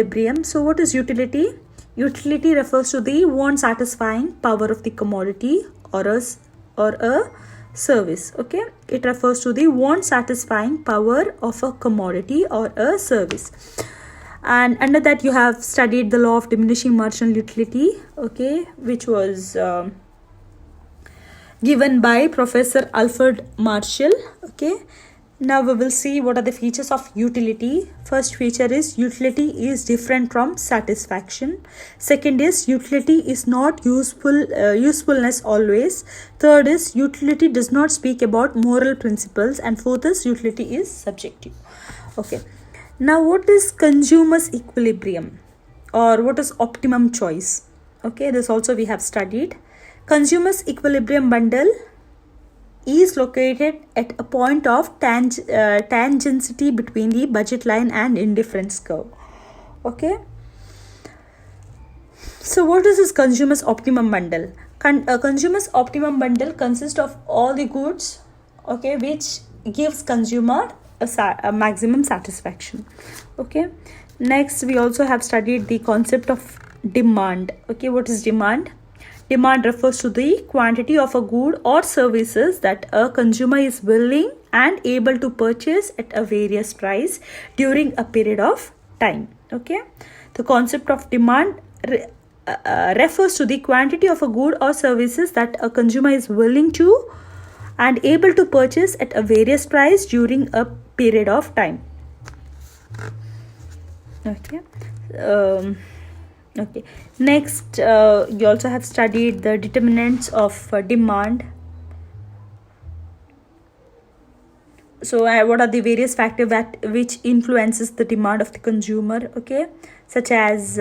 equilibrium. So what is utility? Utility refers to the want satisfying power of the commodity or a service. Okay, it refers to the want satisfying power of a commodity or a service. And under that you have studied the law of diminishing marginal utility, okay, which was given by Professor Alfred Marshall. Okay, now we will see what are the features of utility. First feature is utility is different from satisfaction. Second is utility is not usefulness always. Third is utility does not speak about moral principles. And fourth is utility is subjective. Okay, now what is consumer's equilibrium or what is optimum choice? Okay, this also we have studied. Consumer's equilibrium bundle is located at a point of tangency between the budget line and indifference curve. Okay, so what is this consumer's optimum bundle? Consumer's optimum bundle consists of all the goods, okay, which gives consumer a maximum satisfaction. Okay, next we also have studied the concept of demand. Okay, what is demand? Demand refers to the quantity of a good or services that a consumer is willing and able to purchase at a various price during a period of time. Okay, the concept of demand refers to the quantity of a good or services that a consumer is willing to and able to purchase at a various price during a period of time. Okay. Okay, next you also have studied the determinants of demand. So what are the various factors which influences the demand of the consumer? Okay, such as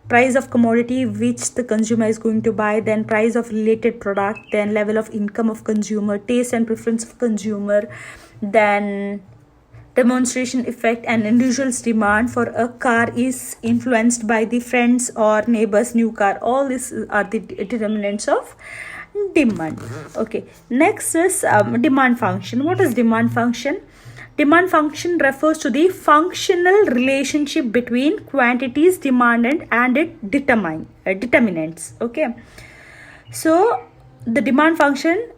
price of commodity which the consumer is going to buy, then price of related product, then level of income of consumer, taste and preference of consumer, then demonstration effect, and individual's demand for a car is influenced by the friends or neighbors' new car. All these are the determinants of demand. Okay, next is demand function. What is demand function? Demand function refers to the functional relationship between quantities demanded and its determinants. Okay, so the demand function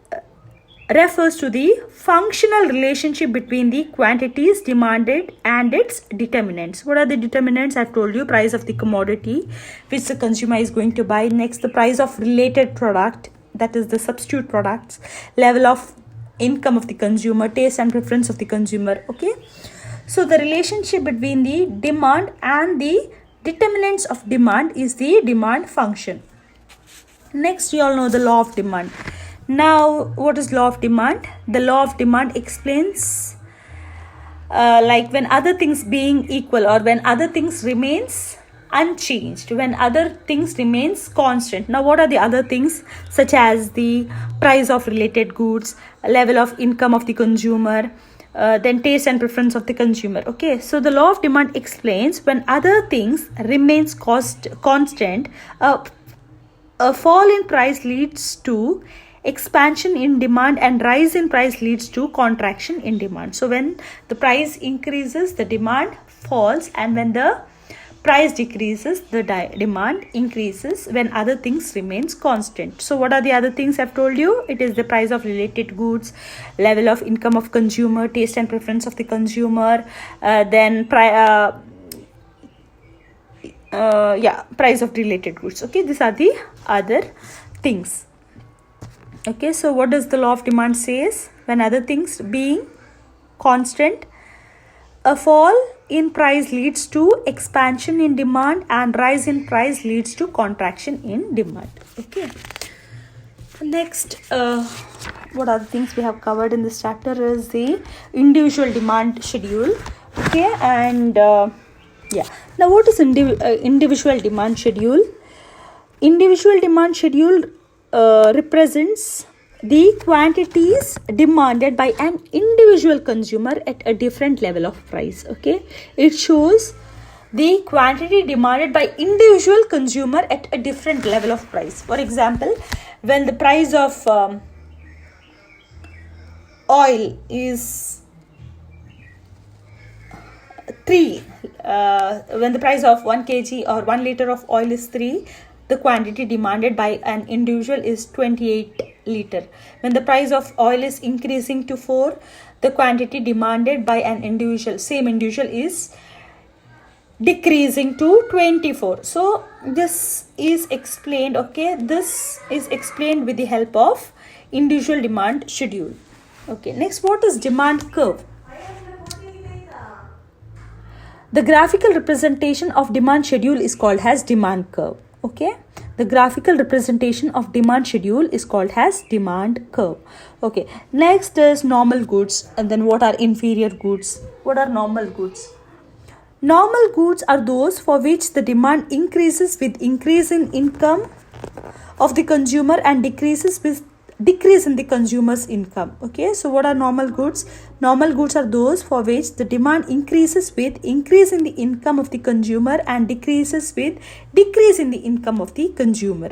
refers to the functional relationship between the quantities demanded and its determinants. What are the determinants? I've told you, price of the commodity which the consumer is going to buy. Next, the price of related product, that is the substitute products, level of income of the consumer, taste and preference of the consumer. Okay, so the relationship between the demand and the determinants of demand is the demand function. Next, you all know the law of demand. Now, what is law of demand? The law of demand explains like when other things being equal or when other things remains unchanged, when other things remains constant. Now, what are the other things? Such as the price of related goods, level of income of the consumer, then taste and preference of the consumer. Okay, so the law of demand explains when other things remains constant, a fall in price leads to expansion in demand and rise in price leads to contraction in demand. So when the price increases, the demand falls, and when the price decreases, the demand increases when other things remains constant. So what are the other things I've told you? It is the price of related goods, level of income of consumer, taste and preference of the consumer, then price of related goods. Okay, these are the other things. Okay, so what does the law of demand says? When other things being constant, a fall in price leads to expansion in demand and rise in price leads to contraction in demand. Okay, next what are the things we have covered in this chapter is the individual demand schedule. Okay, and now what is individual demand schedule? Individual demand schedule represents the quantities demanded by an individual consumer at a different level of price. Okay, it shows the quantity demanded by individual consumer at a different level of price. For example, when the price of oil is 3 when the price of 1 kg or 1 liter of oil is 3, the quantity demanded by an individual is 28 liter. When the price of oil is increasing to 4, the quantity demanded by an individual, same individual, is decreasing to 24. So this is explained, okay, this is explained with the help of individual demand schedule. Okay, next, what is demand curve? The graphical representation of demand schedule is called as demand curve. Okay, the graphical representation of demand schedule is called as demand curve. Okay, next is normal goods. And then what are inferior goods? What are normal goods? Normal goods are those for which the demand increases with increase in income of the consumer and decreases with decrease in the consumer's income. Okay, so what are normal goods? Normal goods are those for which the demand increases with increase in the income of the consumer and decreases with decrease in the income of the consumer.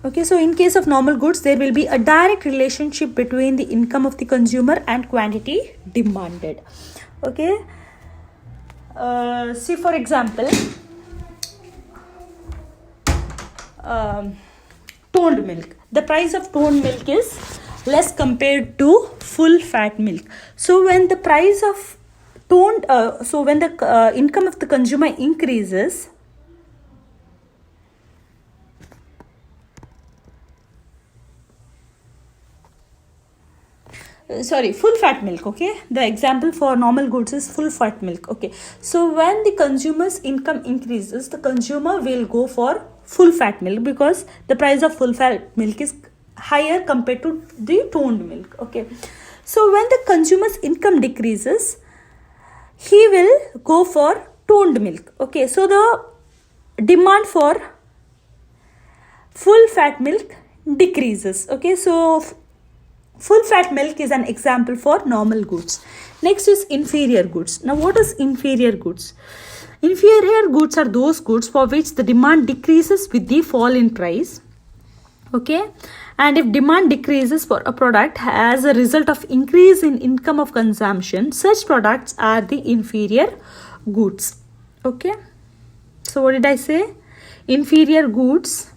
Okay, so in case of normal goods, there will be a direct relationship between the income of the consumer and quantity demanded. Okay, see for example, toned milk. The price of toned milk is less compared to full fat milk. So when the price of when the income of the consumer increases, full fat milk. Okay, the example for normal goods is full fat milk. Okay, so when the consumer's income increases, the consumer will go for full fat milk because the price of full fat milk is higher compared to the toned milk. Okay, so when the consumer's income decreases, he will go for toned milk. Okay, so the demand for full fat milk decreases. Okay, so full fat milk is an example for normal goods. Next is inferior goods. Now, what is inferior goods? Inferior goods are those goods for which the demand decreases with the fall in price. Okay, and if demand decreases for a product as a result of increase in income of consumption, such products are the inferior goods. Okay, so what did I say? Inferior goods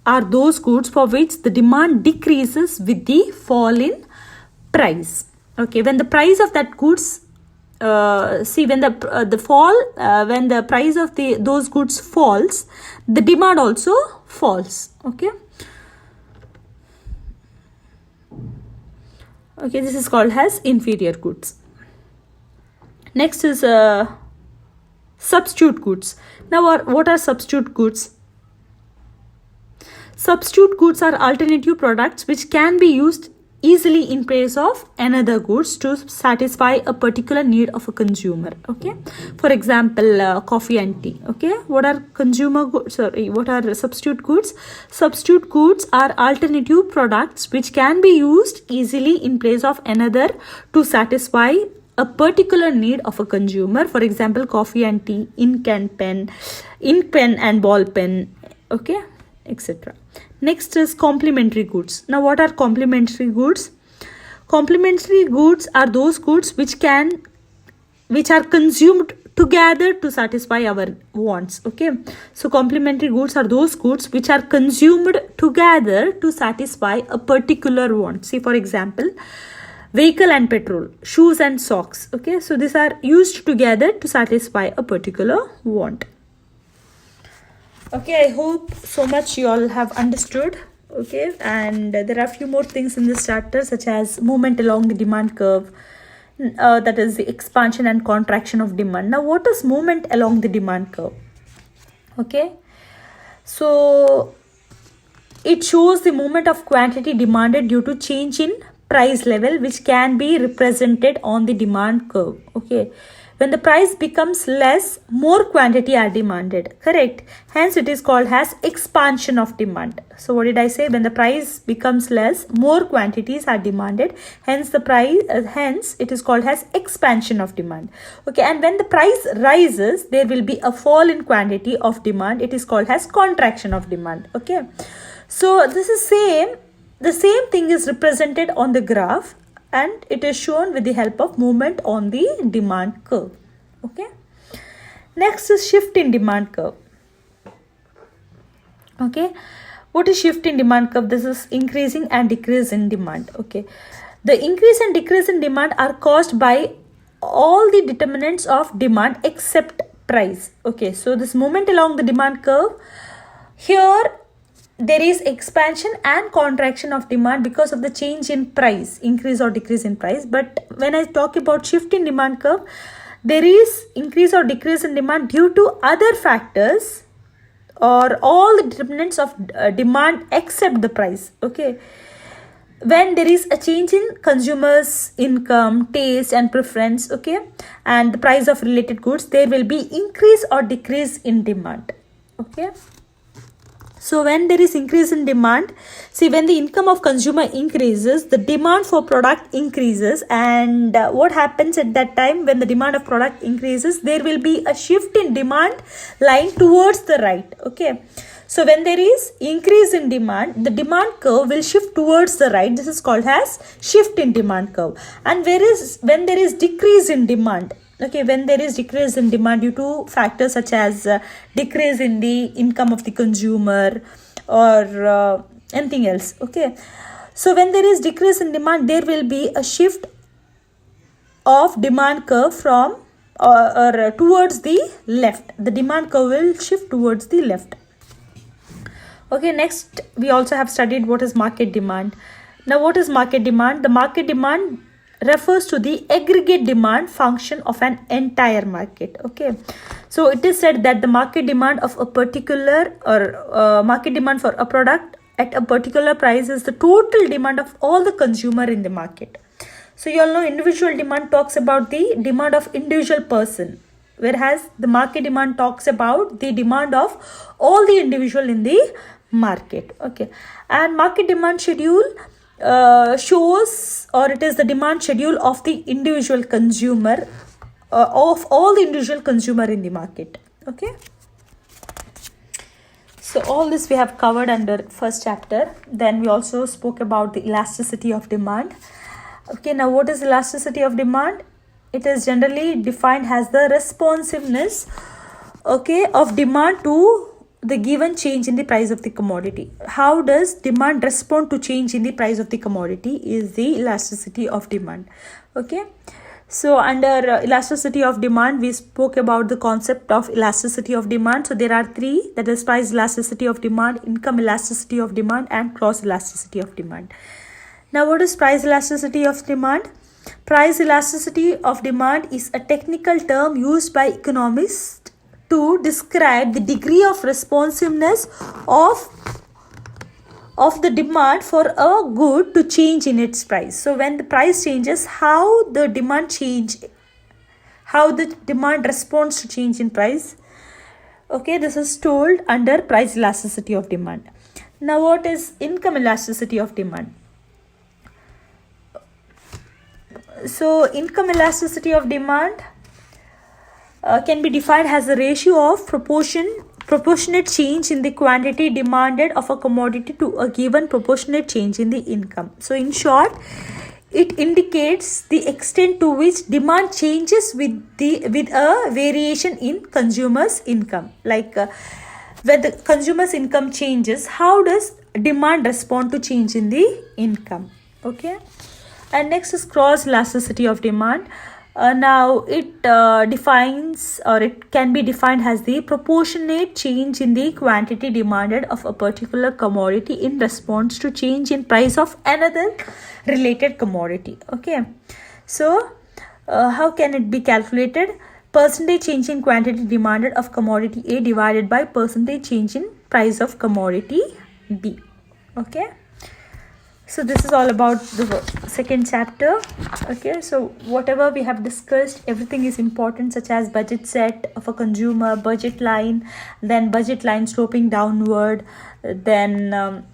are those goods for which the demand decreases with the fall in price. Okay, when the price of that goods when the price of those goods falls, the demand also falls. Okay, this is called as inferior goods. Next is substitute goods. Now, what are substitute goods? Substitute goods are alternative products which can be used easily in place of another goods to satisfy a particular need of a consumer. Okay, for example, coffee and tea. Okay, what are what are substitute goods? Substitute goods are alternative products which can be used easily in place of another to satisfy a particular need of a consumer. For example, coffee and tea, ink pen and ball pen. Okay, etc. Next is complementary goods. Now, what are complementary goods? Complementary goods are those goods which are consumed together to satisfy our wants. Okay, so complementary goods are those goods which are consumed together to satisfy a particular want. See, for example, vehicle and petrol, shoes and socks. Okay, so these are used together to satisfy a particular want. Okay, I hope so much you all have understood. Okay, and there are a few more things in this chapter, such as movement along the demand curve, that is the expansion and contraction of demand. Now, what is movement along the demand curve? Okay, so it shows the movement of quantity demanded due to change in price level, which can be represented on the demand curve. Okay, when the price becomes less, more quantity are demanded. Correct. Hence, it is called as expansion of demand. So, what did I say? When the price becomes less, more quantities are demanded. Hence, hence it is called as expansion of demand. Okay. And when the price rises, there will be a fall in quantity of demand. It is called as contraction of demand. Okay. So, this is same. The same thing is represented on the graph, and it is shown with the help of movement on the demand curve. Okay, next is shift in demand curve. Okay, what is shift in demand curve? This is increasing and decrease in demand. Okay, the increase and decrease in demand are caused by all the determinants of demand except price. Okay, so this movement along the demand curve, here there is expansion and contraction of demand because of the change in price, increase or decrease in price. But when I talk about shift in demand curve, there is increase or decrease in demand due to other factors or all the determinants of demand except the price. Okay, when there is a change in consumers income, taste and preference, okay, and the price of related goods, there will be increase or decrease in demand. Okay, so when there is increase in demand, see, when the income of consumer increases, the demand for product increases. And what happens at that time, when the demand of product increases, there will be a shift in demand line towards the right. Okay, so when there is increase in demand, the demand curve will shift towards the right. This is called as shift in demand curve. And when there is decrease in demand, okay, when there is decrease in demand due to factors such as decrease in the income of the consumer or anything else. Okay, so when there is decrease in demand, there will be a shift of demand curve from or towards the left. The demand curve will shift towards the left. Okay, next we also have studied what is market demand. Now, what is market demand? The market demand refers to the aggregate demand function of an entire market. Okay, so it is said that the market demand of a particular or market demand for a product at a particular price is the total demand of all the consumer in the market. So you all know individual demand talks about the demand of individual person, whereas the market demand talks about the demand of all the individual in the market. Okay, and market demand schedule shows, or it is the demand schedule of the individual consumer, of all the individual consumer in the market. Okay, so all this we have covered under first chapter. Then we also spoke about the elasticity of demand. Okay, now what is elasticity of demand? It is generally defined as the responsiveness, okay, of demand to the given change in the price of the commodity. How does demand respond to change in the price of the commodity is the elasticity of demand. Okay, so under elasticity of demand, we spoke about the concept of elasticity of demand. So there are three, that is price elasticity of demand, income elasticity of demand and cross elasticity of demand. Now, what is price elasticity of demand? Price elasticity of demand is a technical term used by economists to describe the degree of responsiveness of the demand for a good to change in its price. So when the price changes, how the demand responds to change in price. Okay, this is told under price elasticity of demand. Now, what is income elasticity of demand? So income elasticity of demand can be defined as the ratio of proportionate change in the quantity demanded of a commodity to a given proportionate change in the income. So in short, it indicates the extent to which demand changes with a variation in consumers' income. Like when the consumer's income changes, how does demand respond to change in the income? Okay, and next is cross elasticity of demand. Now it defines, or it can be defined as the proportionate change in the quantity demanded of a particular commodity in response to change in price of another related commodity. Okay, so how can it be calculated? Percentage change in quantity demanded of commodity A divided by percentage change in price of commodity B. Okay, so this is all about the second chapter. Okay, so whatever we have discussed, everything is important, such as budget set of a consumer, budget line, then budget line sloping downward, then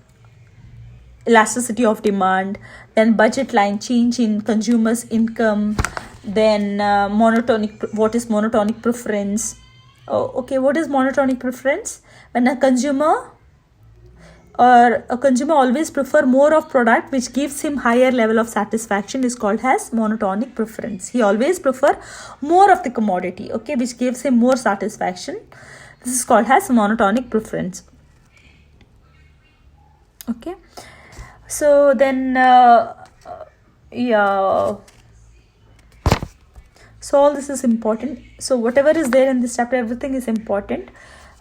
elasticity of demand, then budget line change in consumers' income, then what is monotonic preference? Okay, what is monotonic preference? When a consumer or a consumer always prefer more of product which gives him higher level of satisfaction is called as monotonic preference. He always prefer more of the commodity, okay, which gives him more satisfaction. This is called as monotonic preference. Okay, so then yeah, so all this is important. So whatever is there in this chapter, everything is important.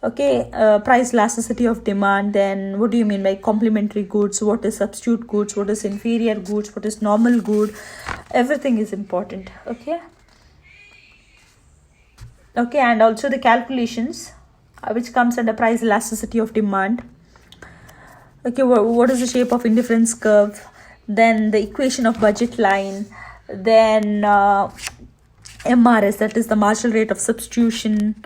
Okay, price elasticity of demand. Then what do you mean by complementary goods? What is substitute goods? What is inferior goods? What is normal good? Everything is important. Okay, okay, and also the calculations which comes under price elasticity of demand. Okay, what is the shape of indifference curve? Then the equation of budget line. Then MRS, that is the marginal rate of substitution.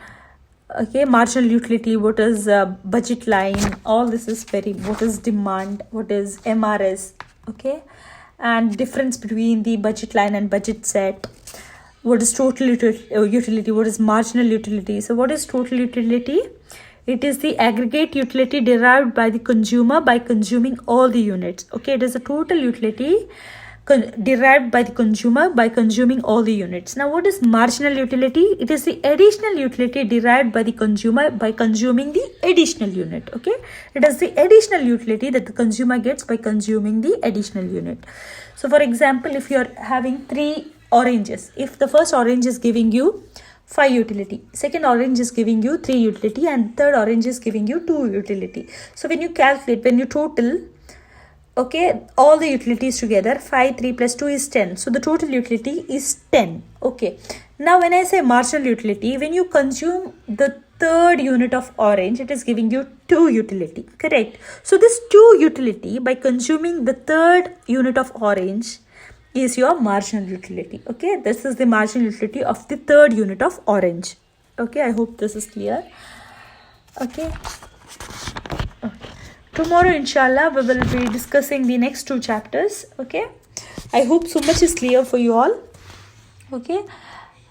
Okay, marginal utility, what is budget line, all this is very, what is demand, what is MRS, okay, and difference between the budget line and budget set. What is total utility, what is marginal utility? So what is total utility? It is the aggregate utility derived by the consumer by consuming all the units. Okay, it is a total utility derived by the consumer by consuming all the units. Now what is marginal utility? It is the additional utility derived by the consumer by consuming the additional unit. Okay, it is the additional utility that the consumer gets by consuming the additional unit. So for example, if you are having 3 oranges, if the first orange is giving you 5 utility, second orange is giving you 3 utility, and third orange is giving you 2 utility. So when you calculate, when you total, okay, all the utilities together, 5, 3 plus 2 is 10. So the total utility is 10. Okay, now when I say marginal utility, when you consume the third unit of orange, it is giving you 2 utility, correct? So this 2 utility by consuming the third unit of orange is your marginal utility. Okay, this is the marginal utility of the third unit of orange. Okay, I hope this is clear. Okay, tomorrow inshallah we will be discussing the next 2 chapters. Okay, I hope so much is clear for you all. Okay,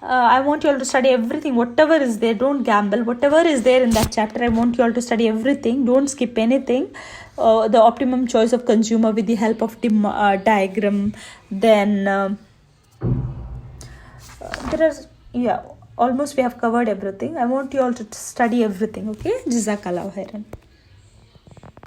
I want you all to study everything, whatever is there. Don't gamble, whatever is there in that chapter, I want you all to study everything. Don't skip anything. The optimum choice of consumer with the help of diagram. Then there are, yeah, almost we have covered everything. I want you all to study everything. Okay, Jazakallah khairan.